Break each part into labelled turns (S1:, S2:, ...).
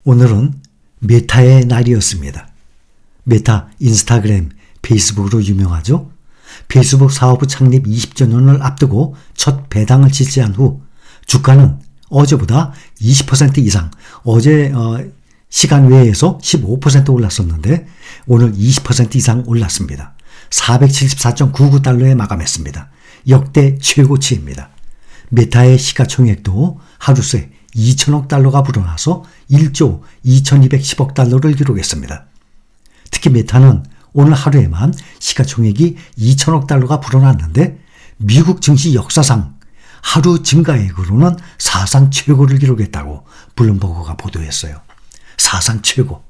S1: 오늘은 메타의 날이었습니다. 메타, 인스타그램, 페이스북으로 유명하죠. 페이스북 사업부 창립 20주년을 앞두고 첫 배당을 실시한 후 주가는 어제보다 20% 이상, 어제 시간 외에서 15% 올랐었는데 오늘 20% 이상 올랐습니다. 474.99달러에 마감했습니다. 역대 최고치입니다. 메타의 시가총액도 하루 새 2천억 달러가 불어나서 1조 2210억 달러를 기록했습니다. 특히 메타는 오늘 하루에만 시가총액이 2천억 달러가 불어났는데 미국 증시 역사상 하루 증가액으로는 사상 최고를 기록했다고 블룸버그가 보도했어요. 사상 최고.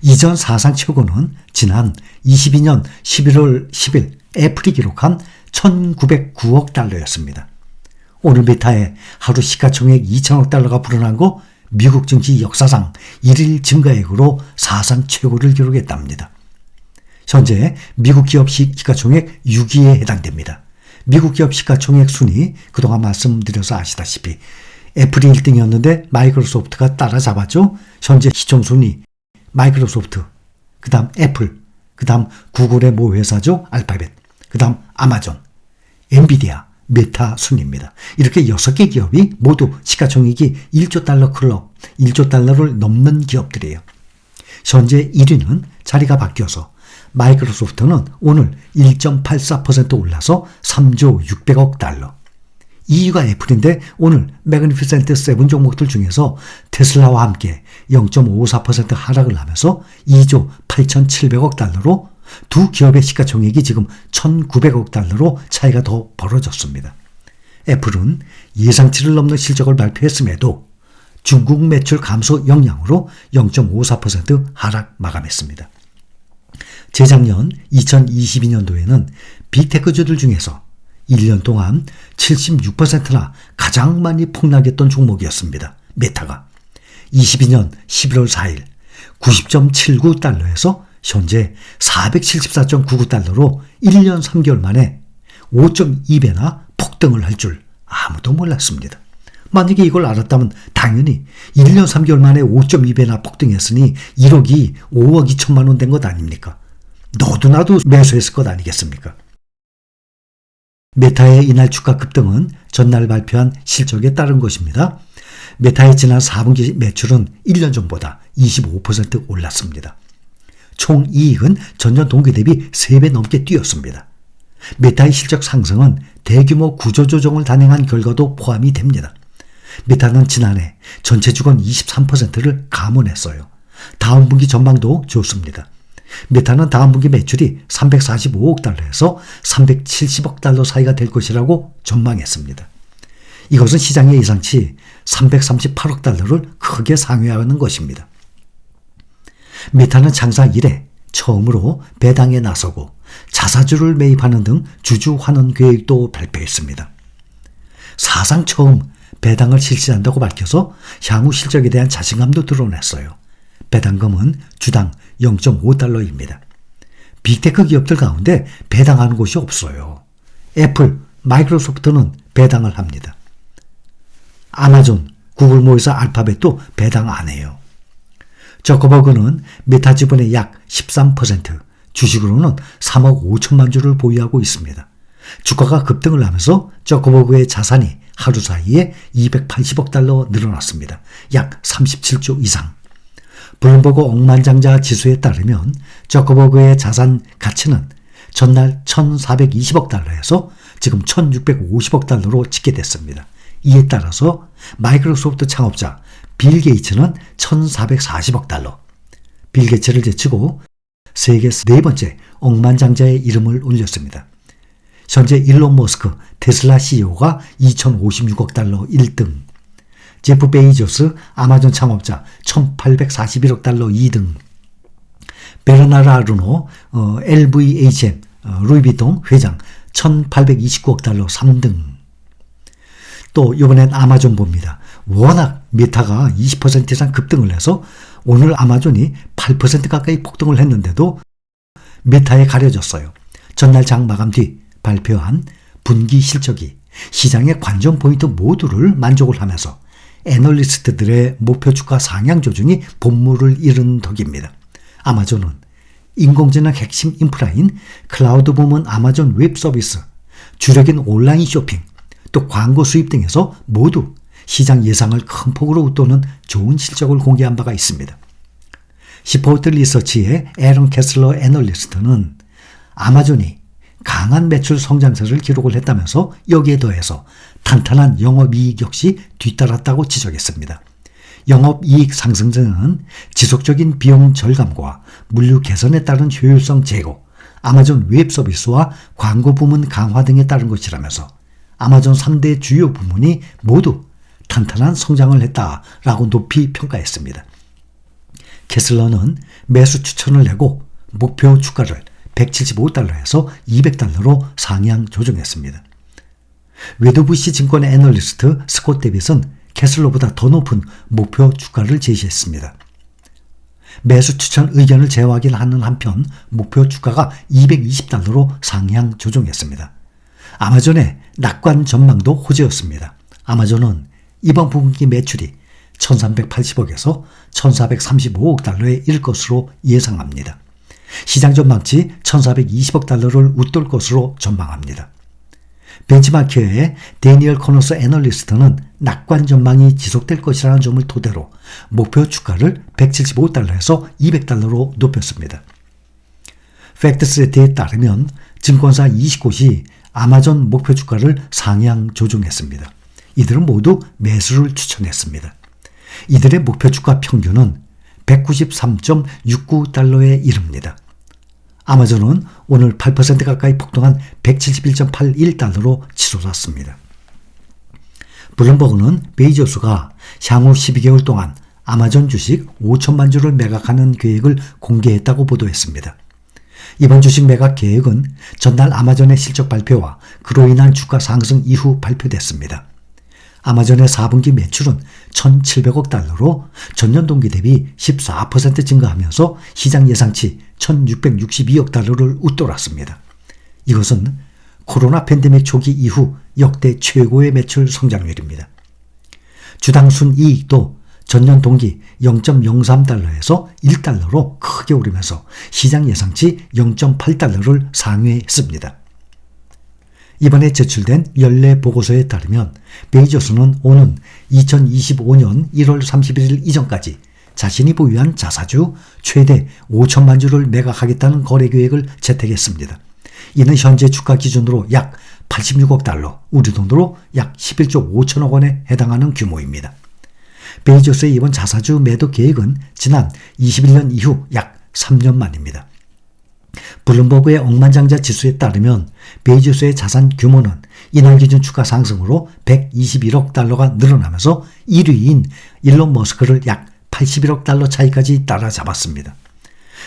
S1: 이전 사상 최고는 지난 22년 11월 10일 애플이 기록한 1909억 달러였습니다. 오늘 메타의 하루 시가총액 2천억 달러가 불어난 거 미국 증시 역사상 1일 증가액으로 사상 최고를 기록했답니다. 현재 미국 기업 시가총액 6위에 해당됩니다. 미국 기업 시가총액 순위 그동안 말씀드려서 아시다시피 애플이 1등이었는데 마이크로소프트가 따라잡았죠. 현재 시총 순위 마이크로소프트, 그 다음 애플, 그 다음 구글의 모 회사죠. 알파벳, 그 다음 아마존, 엔비디아, 메타 순입니다. 이렇게 6개 기업이 모두 시가총액이 1조 달러 클럽, 1조 달러를 넘는 기업들이에요. 현재 1위는 자리가 바뀌어서 마이크로소프트는 오늘 1.84% 올라서 3조 600억 달러. 2위가 애플인데 오늘 매그니피센트 7 종목들 중에서 테슬라와 함께 0.54% 하락을 하면서 2조 8,700억 달러로 두 기업의 시가총액이 지금 1,900억 달러로 차이가 더 벌어졌습니다. 애플은 예상치를 넘는 실적을 발표했음에도 중국 매출 감소 영향으로 0.54% 하락 마감했습니다. 재작년 2022년도에는 빅테크주들 중에서 1년 동안 76%나 가장 많이 폭락했던 종목이었습니다. 메타가 22년 11월 4일 90.79달러에서 현재 474.99달러로 1년 3개월 만에 5.2배나 폭등을 할 줄 아무도 몰랐습니다. 만약에 이걸 알았다면 당연히 1년 3개월 만에 5.2배나 폭등했으니 1억이 5억 2천만 원 된 것 아닙니까? 너도 나도 매수했을 것 아니겠습니까? 메타의 이날 주가 급등은 전날 발표한 실적에 따른 것입니다. 메타의 지난 4분기 매출은 1년 전보다 25% 올랐습니다. 총 이익은 전년 동기 대비 3배 넘게 뛰었습니다. 메타의 실적 상승은 대규모 구조조정을 단행한 결과도 포함이 됩니다. 메타는 지난해 전체 주건 23%를 감원했어요. 다음 분기 전망도 좋습니다. 메타는 다음 분기 매출이 345억 달러에서 370억 달러 사이가 될 것이라고 전망했습니다. 이것은 시장의 예상치 338억 달러를 크게 상회하는 것입니다. 메타는 장사 이래 처음으로 배당에 나서고 자사주를 매입하는 등 주주 환원 계획도 발표했습니다. 사상 처음 배당을 실시한다고 밝혀서 향후 실적에 대한 자신감도 드러냈어요. 배당금은 주당 0.5달러입니다. 빅테크 기업들 가운데 배당하는 곳이 없어요. 애플, 마이크로소프트는 배당을 합니다. 아마존, 구글 모회사 알파벳도 배당 안 해요. 저커버그는 메타 지분의 약 13%, 주식으로는 3억 5천만 주를 보유하고 있습니다. 주가가 급등을 하면서 저커버그의 자산이 하루 사이에 280억 달러 늘어났습니다. 약 37조 이상. 블룸버그 억만장자 지수에 따르면 저커버그의 자산 가치는 전날 1,420억 달러에서 지금 1,650억 달러로 집계됐습니다. 이에 따라서 마이크로소프트 창업자 빌 게이츠는 1,440억 달러. 빌 게이츠를 제치고 세계 네 번째 억만장자의 이름을 올렸습니다. 현재 일론 머스크 테슬라 CEO가 2,056억 달러 1등. 제프 베이조스 아마존 창업자 1,841억 달러 2등. 베르나르 아르노 LVHM 루이비통 회장 1,829억 달러 3등. 또 이번엔 아마존 봅니다. 워낙 메타가 20% 이상 급등을 해서 오늘 아마존이 8% 가까이 폭등을 했는데도 메타에 가려졌어요. 전날 장 마감 뒤 발표한 분기 실적이 시장의 관전 포인트 모두를 만족을 하면서 애널리스트들의 목표 주가 상향 조정이 본물을 이룬 덕입니다. 아마존은 인공지능 핵심 인프라인 클라우드 부문 아마존 웹 서비스, 주력인 온라인 쇼핑, 또 광고 수입 등에서 모두 시장 예상을 큰 폭으로 웃도는 좋은 실적을 공개한 바가 있습니다. 시포트 리서치의 에런 캐슬러 애널리스트는 아마존이 강한 매출 성장세를 기록을 했다면서 여기에 더해서 탄탄한 영업이익 역시 뒤따랐다고 지적했습니다. 영업이익 상승세는 지속적인 비용 절감과 물류 개선에 따른 효율성 제고, 아마존 웹 서비스와 광고 부문 강화 등에 따른 것이라면서 아마존 3대 주요 부문이 모두 탄탄한 성장을 했다라고 높이 평가했습니다. 캐슬러는 매수 추천을 내고 목표 주가를 175달러에서 200달러로 상향 조정했습니다. 웨드부시 증권의 애널리스트 스콧 데빗은 캐슬러보다 더 높은 목표 주가를 제시했습니다. 매수 추천 의견을 재확인하는 한편 목표 주가가 220달러로 상향 조정했습니다. 아마존의 낙관 전망도 호재였습니다. 아마존은 이번 분기 매출이 1380억에서 1435억 달러에 이를 것으로 예상합니다. 시장 전망치 1420억 달러를 웃돌 것으로 전망합니다. 벤치마키의 데니얼 코너스 애널리스트는 낙관 전망이 지속될 것이라는 점을 토대로 목표 주가를 175달러에서 200달러로 높였습니다. 팩트세트에 따르면 증권사 20곳이 아마존 목표 주가를 상향 조정했습니다. 이들은 모두 매수를 추천했습니다. 이들의 목표 주가 평균은 193.69달러에 이릅니다. 아마존은 오늘 8% 가까이 폭등한 171.81달러로 치솟았습니다. 블룸버그는 베이조스가 향후 12개월 동안 아마존 주식 5천만 주를 매각하는 계획을 공개했다고 보도했습니다. 이번 주식 매각 계획은 전날 아마존의 실적 발표와 그로 인한 주가 상승 이후 발표됐습니다. 아마존의 4분기 매출은 1,700억 달러로 전년 동기 대비 14% 증가하면서 시장 예상치 1,662억 달러를 웃돌았습니다. 이것은 코로나 팬데믹 초기 이후 역대 최고의 매출 성장률입니다. 주당 순이익도 전년 동기 0.03달러에서 1달러로 크게 오르면서 시장 예상치 0.8달러를 상회했습니다. 이번에 제출된 연례 보고서에 따르면 베이조스는 오는 2025년 1월 31일 이전까지 자신이 보유한 자사주 최대 5천만 주를 매각하겠다는 거래 계획을 채택했습니다. 이는 현재 주가 기준으로 약 86억 달러, 우리 돈으로 약 11조 5천억 원에 해당하는 규모입니다. 베이조스의 이번 자사주 매도 계획은 지난 21년 이후 약 3년 만입니다. 블룸버그의 억만장자 지수에 따르면 베이조스의 자산 규모는 이날 기준 주가 상승으로 121억 달러가 늘어나면서 1위인 일론 머스크를 약 81억 달러 차이까지 따라잡았습니다.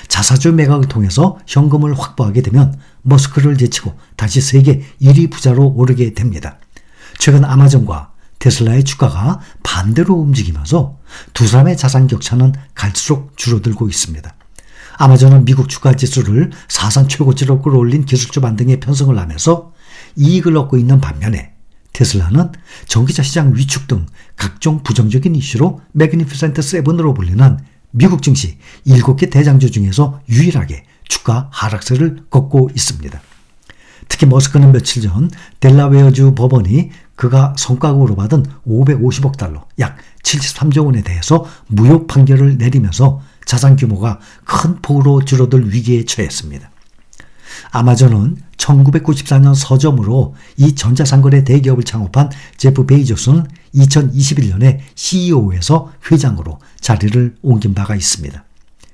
S1: 자사주 매각을 통해서 현금을 확보하게 되면 머스크를 제치고 다시 세계 1위 부자로 오르게 됩니다. 최근 아마존과 테슬라의 주가가 반대로 움직이면서 두 사람의 자산 격차는 갈수록 줄어들고 있습니다. 아마존은 미국 주가 지수를 사상 최고치로 끌어올린 기술주 반등에 편성을 하면서 이익을 얻고 있는 반면에 테슬라는 전기차 시장 위축 등 각종 부정적인 이슈로 매그니피센트 세븐으로 불리는 미국 증시 7개 대장주 중에서 유일하게 주가 하락세를 걷고 있습니다. 특히 머스크는 며칠 전 델라웨어주 법원이 그가 성과급으로 받은 550억 달러, 약 73조 원에 대해서 무효 판결을 내리면서 자산 규모가 큰 폭으로 줄어들 위기에 처했습니다. 아마존은 1994년 서점으로 이 전자상거래 대기업을 창업한 제프 베이조스는 2021년에 CEO에서 회장으로 자리를 옮긴 바가 있습니다.